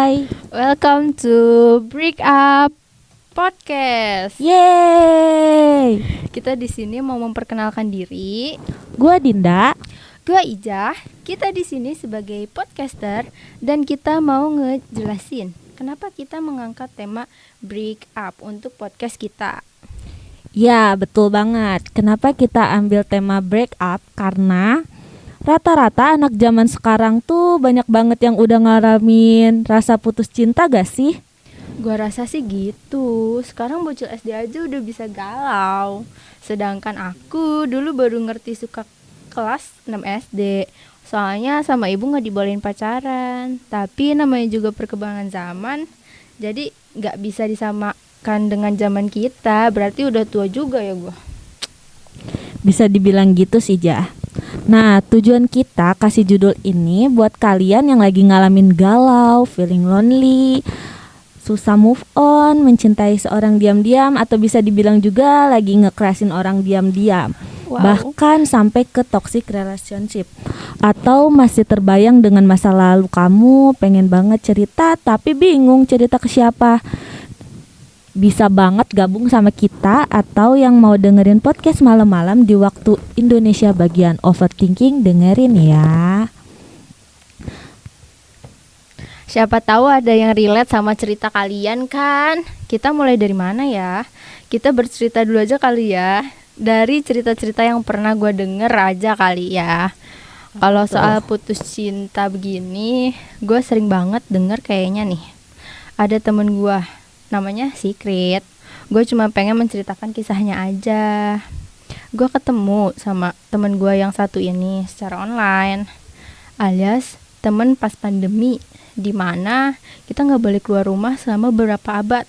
Hai. Welcome to Break Up Podcast. Yeay. Kita di sini mau memperkenalkan diri. Gua Dinda. Gua Ijah. Kita di sini sebagai podcaster dan kita mau ngejelasin kenapa kita mengangkat tema Break Up untuk podcast kita. Ya, betul banget. Kenapa kita ambil tema break up? Karena rata-rata anak zaman sekarang tuh banyak banget yang udah ngalamin rasa putus cinta gak sih? Gua rasa sih gitu. Sekarang bocil SD aja udah bisa galau. Sedangkan aku dulu baru ngerti suka kelas 6 SD. Soalnya sama ibu gak dibolehin pacaran. Tapi namanya juga perkembangan zaman, jadi gak bisa disamakan dengan zaman kita. Berarti udah tua juga ya gua. Bisa dibilang gitu sih, Jah. Nah, tujuan kita kasih judul ini buat kalian yang lagi ngalamin galau, feeling lonely, susah move on, mencintai seorang diam-diam, atau bisa dibilang juga lagi ngekerasin orang diam-diam. Wow. Bahkan sampai ke toxic relationship. Atau masih terbayang dengan masa lalu kamu, pengen banget cerita tapi bingung cerita ke siapa. Bisa banget gabung sama kita, atau yang mau dengerin podcast malam-malam di waktu Indonesia bagian overthinking, dengerin ya. Siapa tahu ada yang relate sama cerita kalian kan. Kita mulai dari mana ya? Kita bercerita dulu aja kali ya. Dari cerita-cerita yang pernah gue denger aja kali ya. Kalau soal putus cinta begini, gue sering banget denger kayaknya nih. Ada temen gue, namanya Secret. Gue cuma pengen menceritakan kisahnya aja. Gue ketemu sama temen gue yang satu ini secara online, alias temen pas pandemi, dimana kita nggak boleh keluar rumah selama beberapa abad.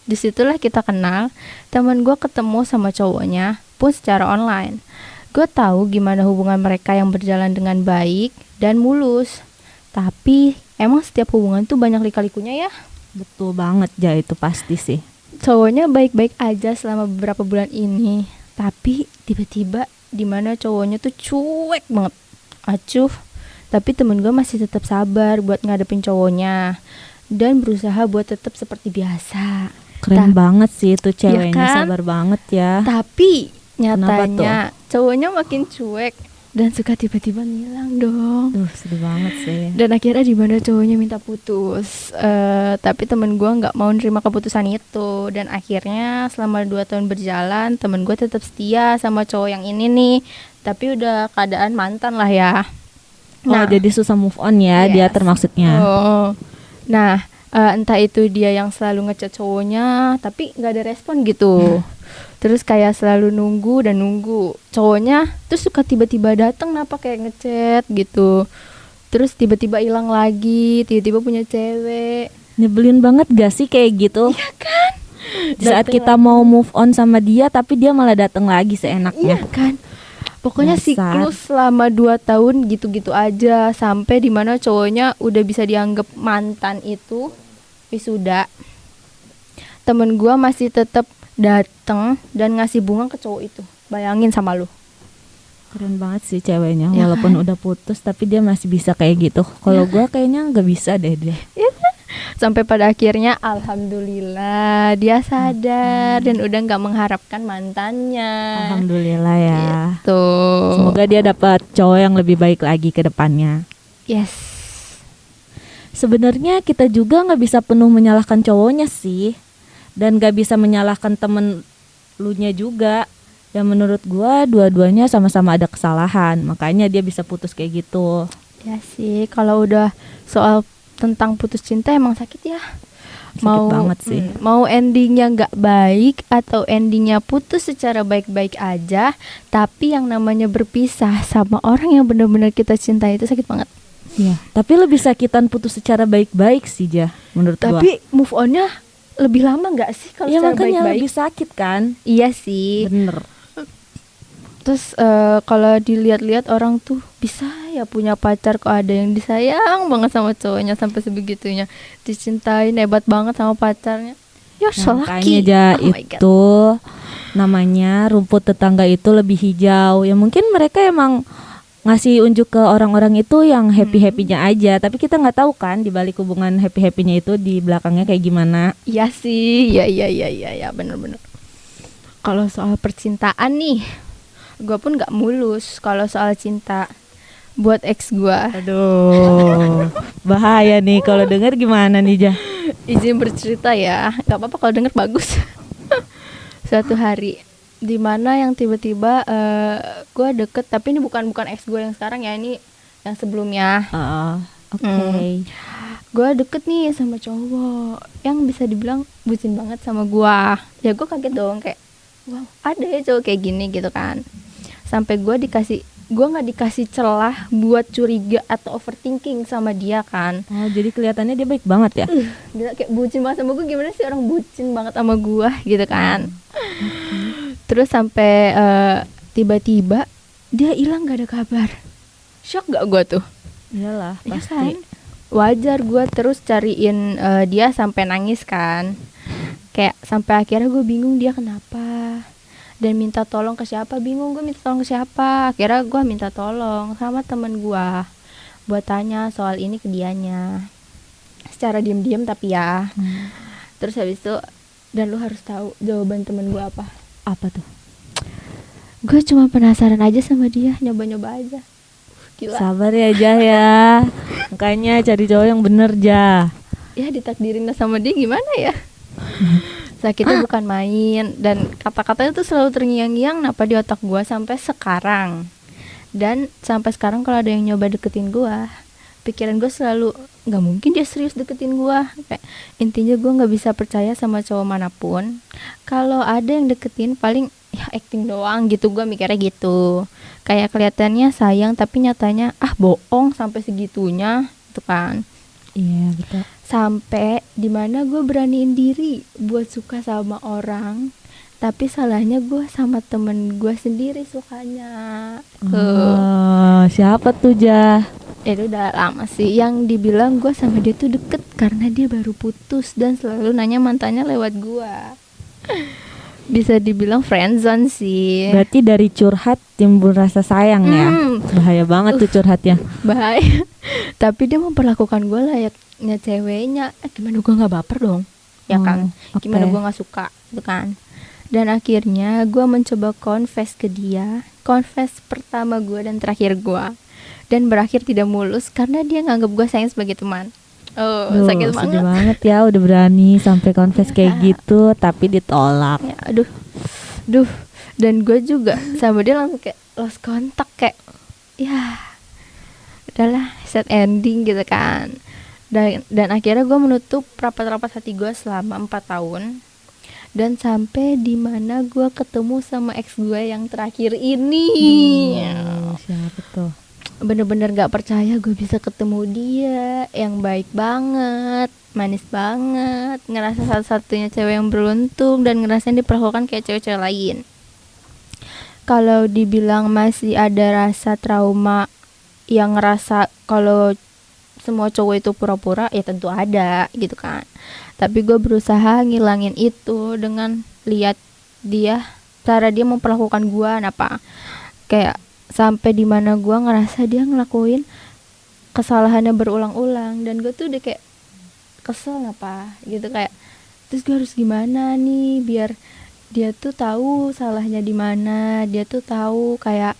Disitulah kita kenal. Temen gue ketemu sama cowoknya pun secara online. Gue tahu gimana hubungan mereka yang berjalan dengan baik dan mulus. Tapi emang setiap hubungan tuh banyak lika-likunya ya. Betul banget, Ja, itu pasti sih. Cowoknya baik-baik aja selama beberapa bulan ini, tapi tiba-tiba dimana cowoknya tuh cuek banget. Acuh. Tapi temen gue masih tetap sabar buat ngadepin cowoknya dan berusaha buat tetap seperti biasa. Keren banget sih itu ceweknya, kan? sabar banget ya. Tapi Kenapa nyatanya cowoknya makin cuek dan suka tiba-tiba ngilang dong. Sedih banget sih. Dan akhirnya dimana cowoknya minta putus, tapi temen gue nggak mau nerima keputusan itu. Dan akhirnya selama 2 tahun berjalan, temen gue tetap setia sama cowok yang ini nih. Tapi udah keadaan mantan lah ya. Nah, jadi susah move on ya, dia termaksudnya. Nah, entah itu dia yang selalu ngechat cowoknya, tapi nggak ada respon gitu. Terus kayak selalu nunggu dan nunggu. Cowoknya terus suka tiba-tiba datang, kenapa kayak ngechat gitu. Terus tiba-tiba hilang lagi, tiba-tiba punya cewek. Nyebelin banget gak sih kayak gitu? Iya kan? Di saat kita mau move on sama dia, tapi dia malah datang lagi seenaknya. Iya kan? Pokoknya siklus selama 2 tahun gitu-gitu aja, sampai dimana cowoknya udah bisa dianggap mantan itu wisuda. Temen gua masih tetap dateng dan ngasih bunga ke cowok itu. Bayangin sama lu. Keren banget sih ceweknya, Ya walaupun kan? udah putus tapi dia masih bisa kayak gitu. Kalau gua kayaknya nggak bisa deh dia. Ya kan? Sampai pada akhirnya alhamdulillah dia sadar dan udah nggak mengharapkan mantannya. Alhamdulillah ya. Gitu. Semoga dia dapat cowok yang lebih baik lagi ke depannya. Yes. Sebenarnya kita juga nggak bisa penuh menyalahkan cowoknya sih, dan nggak bisa menyalahkan temen lunya juga. Ya menurut gua dua-duanya sama-sama ada kesalahan, makanya dia bisa putus kayak gitu. Ya sih, kalau udah soal tentang putus cinta emang sakit ya. Sakit banget sih. Mau endingnya nggak baik atau endingnya putus secara baik-baik aja, tapi yang namanya berpisah sama orang yang benar-benar kita cintai itu sakit banget. Iya, tapi lebih sakitan putus secara baik-baik sih, Jah, menurut gua. Tapi move on-nya lebih lama nggak sih kalau ya, secara makanya baik-baik? lebih sakit kan. Iya sih. Bener. Terus kalau dilihat-lihat orang tuh bisa ya punya pacar kok ada yang disayang banget sama cowoknya sampai sebegitunya, dicintain hebat banget sama pacarnya. Ya so Makanya lucky. Ja, Oh my God. itu namanya rumput tetangga itu lebih hijau. Ya mungkin mereka emang ngasih unjuk ke orang-orang itu yang happy-happynya aja, tapi kita nggak tahu kan di balik hubungan happy-happynya itu di belakangnya kayak gimana. Iya sih, ya bener-bener. Kalau soal percintaan nih, gue pun nggak mulus kalau soal cinta buat ex gue. Aduh, bahaya nih kalau denger gimana nih Jah? Izin bercerita ya, nggak apa-apa kalau denger bagus. Suatu hari dimana yang tiba-tiba gue deket, tapi ini bukan ex gue yang sekarang ya, ini yang sebelumnya. Oke. Gue deket nih sama cowok yang bisa dibilang bucin banget sama gue. Ya gue kaget dong, kayak wow, ada ya cowok kayak gini gitu kan. Sampai gue nggak dikasih celah buat curiga atau overthinking sama dia kan. Oh, jadi kelihatannya dia baik banget ya? Dia kayak bucin banget sama gue. Gimana sih orang bucin banget sama gue gitu kan. Terus sampai tiba-tiba dia hilang, gak ada kabar. Shock gak gue tuh? Iyalah, Iya pasti. kan? Wajar gue terus cariin dia sampai nangis kan. Kayak sampai akhirnya gue bingung dia kenapa. Dan minta tolong ke siapa, bingung gue minta tolong ke siapa. Akhirnya gue minta tolong sama temen gue buat tanya soal ini ke dianya. Secara diam-diam tapi ya. Terus habis itu, dan lu harus tahu jawaban temen gue apa. Apa tuh? Gue cuma penasaran aja sama dia, nyoba-nyoba aja. Gila. Sabar ya Jah ya. Makanya cari cowok yang bener Jah. Ya ditakdirin sama dia gimana ya. Sakitnya bukan main. Dan kata-katanya tuh selalu terngiang-ngiang napa di otak gue sampai sekarang. Dan sampai sekarang kalau ada yang nyoba deketin gue, pikiran gue selalu nggak mungkin dia serius deketin gue. Kayak intinya gue nggak bisa percaya sama cowok manapun. Kalau ada yang deketin paling ya acting doang gitu, gue mikirnya gitu. Kayak kelihatannya sayang tapi nyatanya bohong sampai segitunya itu kan. Iya betul. Sampai dimana gue beraniin diri buat suka sama orang, tapi salahnya gue sama temen gue sendiri sukanya. Siapa tuh Jah? Itu udah lama sih. Yang dibilang gue sama dia tuh deket karena dia baru putus dan selalu nanya mantannya lewat gue. Bisa dibilang friendzone sih. Berarti dari curhat timbul rasa sayang ya. Bahaya banget tuh curhatnya. Bahaya. Tapi dia memperlakukan gue layaknya ceweknya. Gimana gue nggak baper dong, ya kan? Oke. Gimana gue nggak suka, gitu kan? Dan akhirnya gue mencoba confess ke dia. Confess pertama gue dan terakhir gue. Dan berakhir tidak mulus karena dia nganggap gue sayang sebagai teman. Duh, Sakit sedih banget. banget ya udah berani sampai confess kayak gitu tapi ditolak. Ya, aduh. Dan gue juga sama dia langsung kayak lost kontak, kayak ya udahlah, sad ending gitu kan. Dan akhirnya gue menutup rapat-rapat hati gue selama 4 tahun. Dan sampai dimana gue ketemu sama ex gue yang terakhir ini. Siapa tuh? Bener-bener gak percaya gue bisa ketemu dia yang baik banget, manis banget, ngerasa satu-satunya cewek yang beruntung dan ngerasain diperlakukan kayak cewek-cewek lain. Kalau dibilang masih ada rasa trauma yang ngerasa kalau semua cowok itu pura-pura, ya tentu ada gitu kan. Tapi gue berusaha ngilangin itu dengan lihat dia, cara dia memperlakukan gue apa. Kayak sampai dimana gue ngerasa dia ngelakuin kesalahannya berulang-ulang dan gue tuh udah kayak kesel apa gitu, kayak terus gue harus gimana nih biar dia tuh tahu salahnya di mana, dia tuh tahu kayak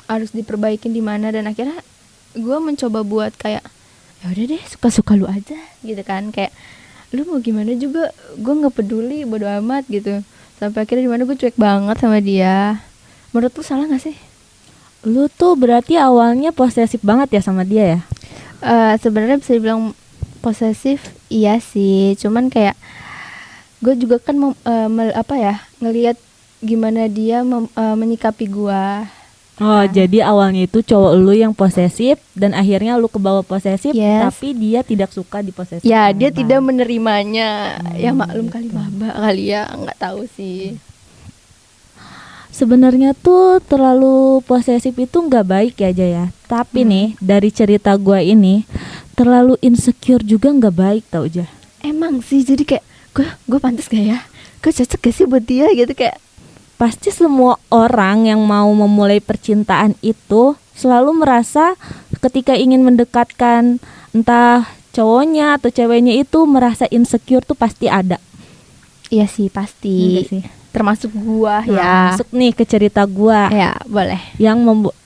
harus diperbaikin di mana. Dan akhirnya gue mencoba buat kayak ya udah deh, suka-suka lu aja gitu kan, kayak lu mau gimana juga gue nggak peduli, bodo amat gitu. Sampai akhirnya dimana gue cuek banget sama dia. Menurut lu salah gak sih? Lu tuh berarti awalnya posesif banget ya sama dia ya? Sebenarnya bisa dibilang posesif, iya sih. Cuman kayak gue juga kan ngelihat gimana dia menyikapi gue. Oh, jadi awalnya itu cowok lu yang posesif dan akhirnya lu kebawa posesif, Yes. tapi dia tidak suka diposesif. Ya dia tidak menerimanya. Ya maklum kali gitu. maba kali ya, nggak tahu sih. Sebenarnya tuh terlalu posesif itu nggak baik ya Jaya ya. Tapi nih dari cerita gua ini terlalu insecure juga nggak baik tau Jah. Emang sih, jadi kayak gue pantas gak ya? Gue cocok gak sih buat dia gitu, kayak pasti semua orang yang mau memulai percintaan itu selalu merasa ketika ingin mendekatkan entah cowoknya atau ceweknya itu merasa insecure tuh pasti ada. Iya sih pasti. Iya sih. Termasuk gua Nah, ya. masuk nih ke cerita gua Ya boleh.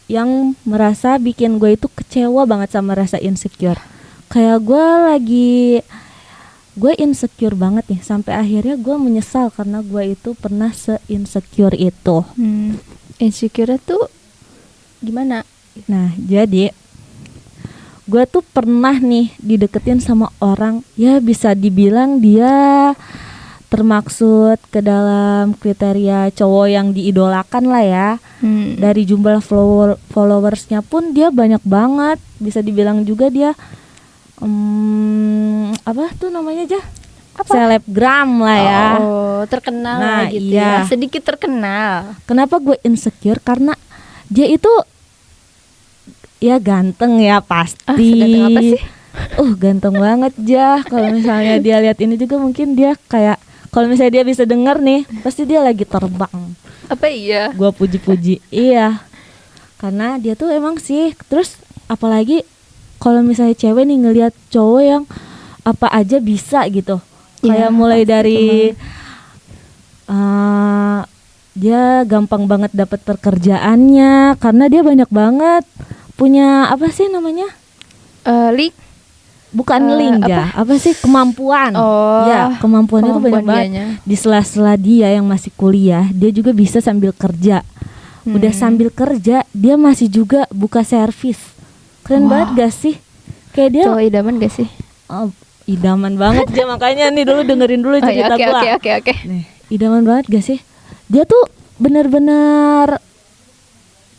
yang merasa bikin gue itu kecewa banget sama rasa insecure. Kayak gue insecure banget nih sampai akhirnya gue menyesal karena gue itu pernah se-insecure itu. Insecure tuh gimana? Nah, jadi gue tuh pernah nih dideketin sama orang, ya bisa dibilang dia termaksud ke dalam kriteria cowok yang diidolakan lah ya. Dari jumlah followersnya pun dia banyak banget, bisa dibilang juga dia apa tuh namanya aja? Selebgram lah ya. Oh, terkenal Nah, lah gitu iya. ya. Sedikit terkenal. Kenapa gue insecure? Karena dia itu ya ganteng ya pasti. Seganteng apa sih? Ganteng banget Jah. Kalau misalnya dia lihat ini juga mungkin dia kayak, kalau misalnya dia bisa denger nih, pasti dia lagi terbang. Apa iya? Gua puji-puji. Iya. Karena dia tuh emang sih. Terus apalagi kalau misalnya cewek nih ngelihat cowok yang apa aja bisa gitu. Iya, Kayak mulai pasti dari dia gampang banget dapat pekerjaannya karena dia banyak banget punya apa sih namanya? Link. Bukan link ya, apa sih kemampuan? Oh, ya kemampuannya tuh banyak banget. dianya. Di sela-sela dia yang masih kuliah, dia juga bisa sambil kerja. Udah sambil kerja, dia masih juga buka servis. Keren banget gak sih? Kayak dia Cowok idaman gak sih? idaman banget dia, makanya nih dulu dengerin dulu cerita gua. Oke. Nih, idaman banget gak sih? Dia tuh benar-benar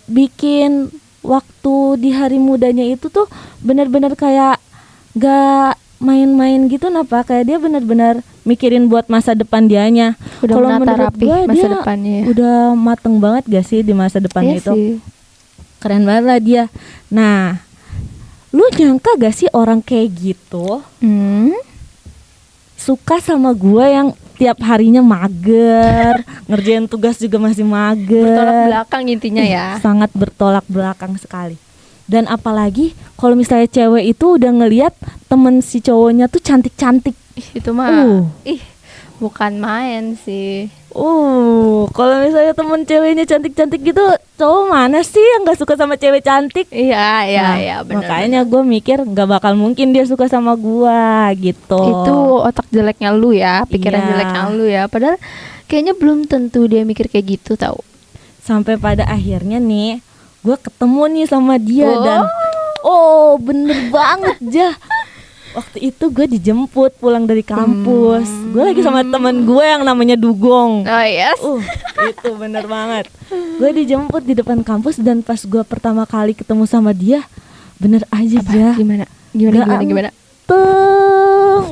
bikin waktu di hari mudanya itu tuh benar-benar kayak gak main-main gitu, napa kayak dia benar-benar mikirin buat masa depan dianya. Udah Kalau menata menurut rapi gua, masa dia depannya ya. udah mateng banget gak sih di masa depannya Iya itu. sih. Keren banget lah dia. Nah, lu nyangka gak sih orang kayak gitu suka sama gua yang tiap harinya mager, ngerjain tugas juga masih mager. Bertolak belakang intinya ya. Sangat bertolak belakang sekali. Dan apalagi kalau misalnya cewek itu udah ngelihat temen si cowoknya tuh cantik-cantik. Ih, itu mah bukan main sih. Kalau misalnya temen ceweknya cantik-cantik gitu, cowok mana sih yang nggak suka sama cewek cantik? Iya, benar. Makanya gue mikir nggak bakal mungkin dia suka sama gua gitu. Itu otak jeleknya lu ya, pikiran Iya. jeleknya lu ya. Padahal kayaknya belum tentu dia mikir kayak gitu tau. Sampai pada akhirnya nih, gue ketemu nih sama dia Oh. dan bener banget Jah. Waktu itu gue dijemput pulang dari kampus. Gue lagi sama temen gue yang namanya Dugong. Oh yes. Itu bener banget. Gue dijemput di depan kampus dan pas gue pertama kali ketemu sama dia, bener aja Jah. Gimana? Ganteng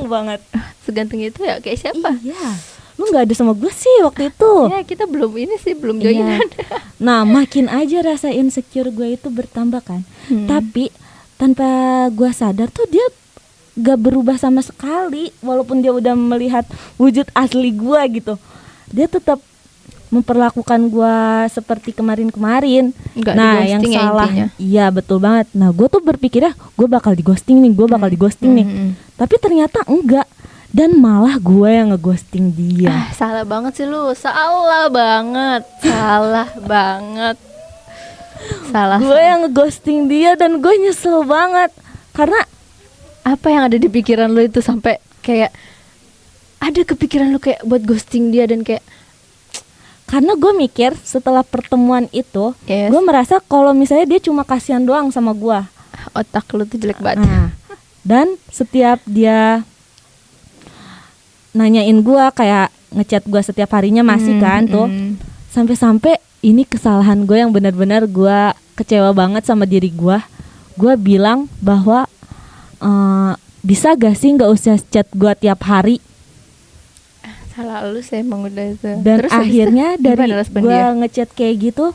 banget. Seganteng itu ya kayak siapa? Iya. Lu nggak ada sama gue sih waktu itu. Ya kita belum ini sih, belum Iya. joinan. Nah, makin aja rasa insecure gue itu bertambah kan. Tapi tanpa gue sadar tuh dia gak berubah sama sekali. Walaupun dia udah melihat wujud asli gue gitu, dia tetap memperlakukan gue seperti kemarin-kemarin. Nggak Nah, yang di-ghosting ya salah, intinya. iya betul banget. Nah, gue tuh berpikirnya gue bakal di-ghosting nih, Tapi ternyata enggak. Dan malah gue yang ngeghosting dia. Salah banget sih lu. Salah banget. Salah. Gue yang ngeghosting dia dan gue nyesel banget. Karena Apa yang ada di pikiran lu itu sampai kayak ada kepikiran lu kayak buat ghosting dia dan kayak Karena gue mikir setelah pertemuan itu, Yes. gue merasa kalau misalnya dia cuma kasihan doang sama gue. otak lu tuh jelek banget. Nah, dan setiap dia nanyain gue kayak ngechat gue setiap harinya masih kan tuh, sampai-sampai ini kesalahan gue yang benar-benar gue kecewa banget sama diri gue. Gue bilang bahwa bisa gak sih nggak usah chat gue tiap hari. Salah lu sih emang udah itu. Dan Terus habis akhirnya itu, dari gimana respon gue dia? ngechat kayak gitu,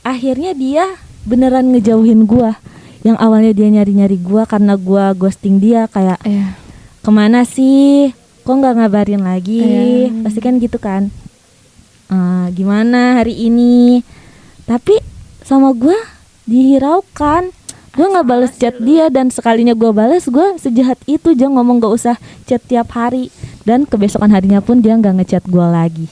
akhirnya dia beneran ngejauhin gue. Yang awalnya dia nyari-nyari gue karena gue ghosting dia, kayak Iya. kemana sih, kok nggak ngabarin lagi, Iya. pasti kan gitu kan. gimana hari ini. Tapi sama gue dihiraukan. Gue nggak balas chat dia, dan sekalinya gue balas, gue sejahat itu. Dia ngomong gak usah chat tiap hari, dan kebesokan harinya pun dia nggak ngechat gue lagi.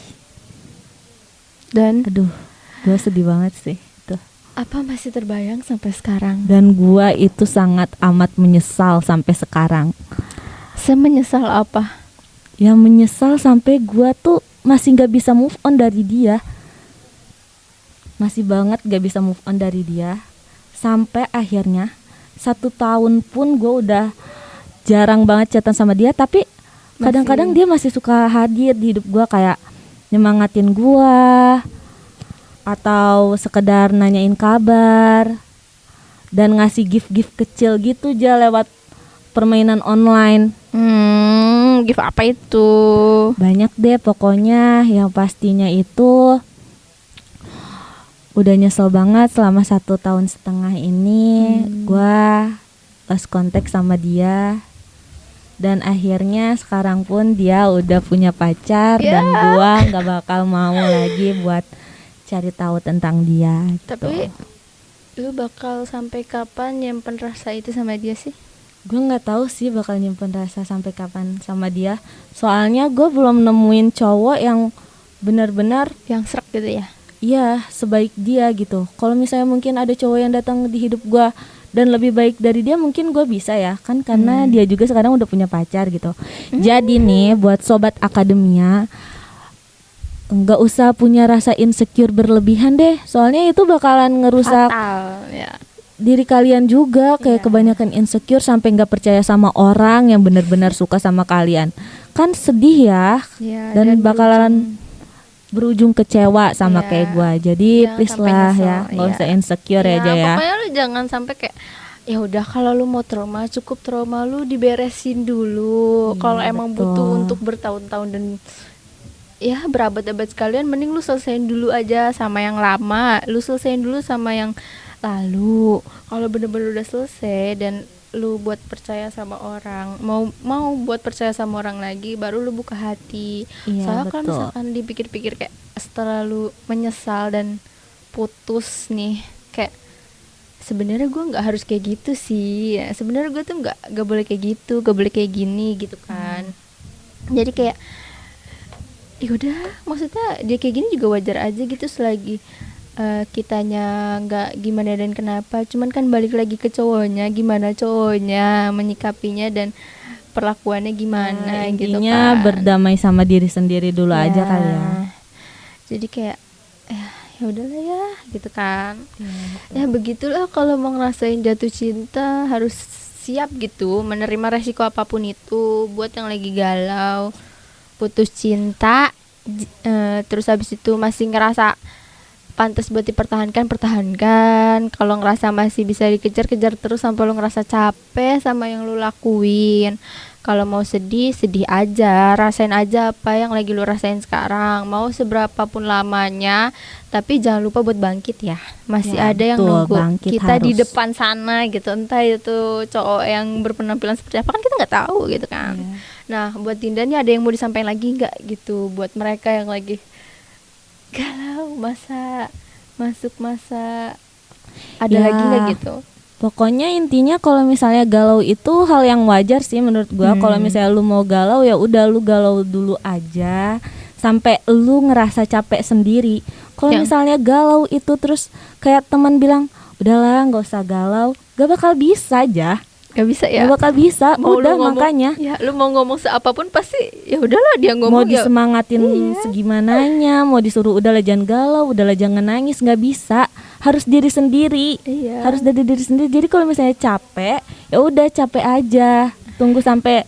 Dan Aduh, gue sedih banget sih itu. apa masih terbayang sampai sekarang? Dan gue itu sangat amat menyesal sampai sekarang. Semenyesal apa? Ya menyesal sampai gue tuh masih nggak bisa move on dari dia. Masih banget gak bisa move on dari dia. Sampai akhirnya 1 tahun pun gue udah jarang banget chatan sama dia. Tapi kadang-kadang dia masih suka hadir di hidup gue, kayak nyemangatin gue, atau sekedar nanyain kabar, dan ngasih gift-gift kecil gitu aja lewat permainan online. Gift apa itu? Banyak deh pokoknya. Yang pastinya itu udah nyesel banget selama 1,5 tahun ini gua lost contact sama dia. Dan akhirnya sekarang pun dia udah punya pacar, dan gua nggak bakal mau lagi buat cari tahu tentang dia gitu. Tapi lu bakal sampai kapan nyimpen rasa itu sama dia sih? Gue nggak tahu sih bakal nyimpen rasa sampai kapan sama dia. Soalnya gue belum nemuin cowok yang benar-benar Yang serak gitu ya? iya sebaik dia gitu. Kalau misalnya mungkin ada cowok yang datang di hidup gue dan lebih baik dari dia, mungkin gue bisa ya kan, karena dia juga sekarang udah punya pacar gitu. Jadi nih buat sobat akademia, nggak usah punya rasa insecure berlebihan deh, soalnya itu bakalan ngerusak Fatal ya. diri kalian juga. Kayak kebanyakan insecure sampai nggak percaya sama orang yang benar-benar suka sama kalian, kan sedih ya. Ya, Dan bakalan berujung kecewa sama kayak gue. Jadi Jangan please sampai lah nyesel, ya, nggak usah insecure aja ya. Pokoknya lu jangan sampai kayak ya udah, kalau lu mau trauma, cukup trauma lu diberesin dulu. Kalau emang butuh untuk bertahun-tahun dan ya berabad-abad sekalian, mending lu selesaiin dulu aja sama yang lama. Lu selesaiin dulu sama yang lalu. Kalau bener-bener udah selesai dan lu buat percaya sama orang, mau buat percaya sama orang lagi, baru lu buka hati. Iya, Soalnya kalau betul. misalkan dipikir-pikir kayak setelah lu menyesal dan putus nih, kayak sebenarnya gue nggak harus kayak gitu sih. Sebenarnya gue tuh nggak boleh kayak gitu, nggak boleh kayak gini gitu kan. Jadi kayak ya udah, maksudnya dia kayak gini juga wajar aja gitu, selagi kitanya nggak gimana dan kenapa. Cuman kan balik lagi ke cowoknya, gimana cowoknya menyikapinya dan perlakuannya gimana gitu Intinya kan. berdamai sama diri sendiri dulu aja kali ya. Jadi kayak ya udahlah ya gitu kan. Ya begitulah, kalau mau ngerasain jatuh cinta harus siap gitu menerima resiko apapun itu. Buat yang lagi galau putus cinta, terus habis itu masih ngerasa pantas buat dipertahankan, pertahankan. Kalau ngerasa masih bisa dikejar-kejar terus sampai lu ngerasa capek sama yang lu lakuin. Kalau mau sedih, sedih aja, rasain aja apa yang lagi lu rasain sekarang. Mau seberapa pun lamanya, tapi jangan lupa buat bangkit ya. Masih Ya, ada yang betul, nunggu bangkit kita di harus. depan sana gitu. Entah itu cowok yang berpenampilan seperti apa, kan kita nggak tahu gitu kan. Nah, buat Dinda nih ada yang mau disampaikan lagi nggak gitu buat mereka yang lagi galau masuk masa ada Ya, lagi nggak gitu? Pokoknya intinya kalau misalnya galau itu hal yang wajar sih menurut gua. Kalau misalnya lu mau galau, ya udah lu galau dulu aja sampai lu ngerasa capek sendiri. Kalau misalnya galau itu terus kayak teman bilang, udahlah nggak usah galau, gak bakal bisa aja. Gak bisa ya? Gak bakal bisa. Mau Udah lu ngomong, makanya ya lu mau ngomong seapapun pasti ya udahlah dia ngomong. mau ya disemangatin segimananya, mau disuruh udahlah jangan galau, udahlah jangan nangis, nggak bisa. Harus diri sendiri. Iya. Harus dari diri sendiri. Jadi kalau misalnya capek, ya udah capek aja. Tunggu sampai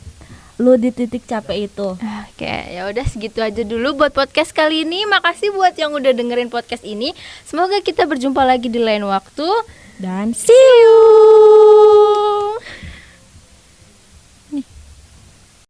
lu di titik capek itu. Oke, ya udah segitu aja dulu buat podcast kali ini. Makasih buat yang udah dengerin podcast ini. Semoga kita berjumpa lagi di lain waktu. Dan see you.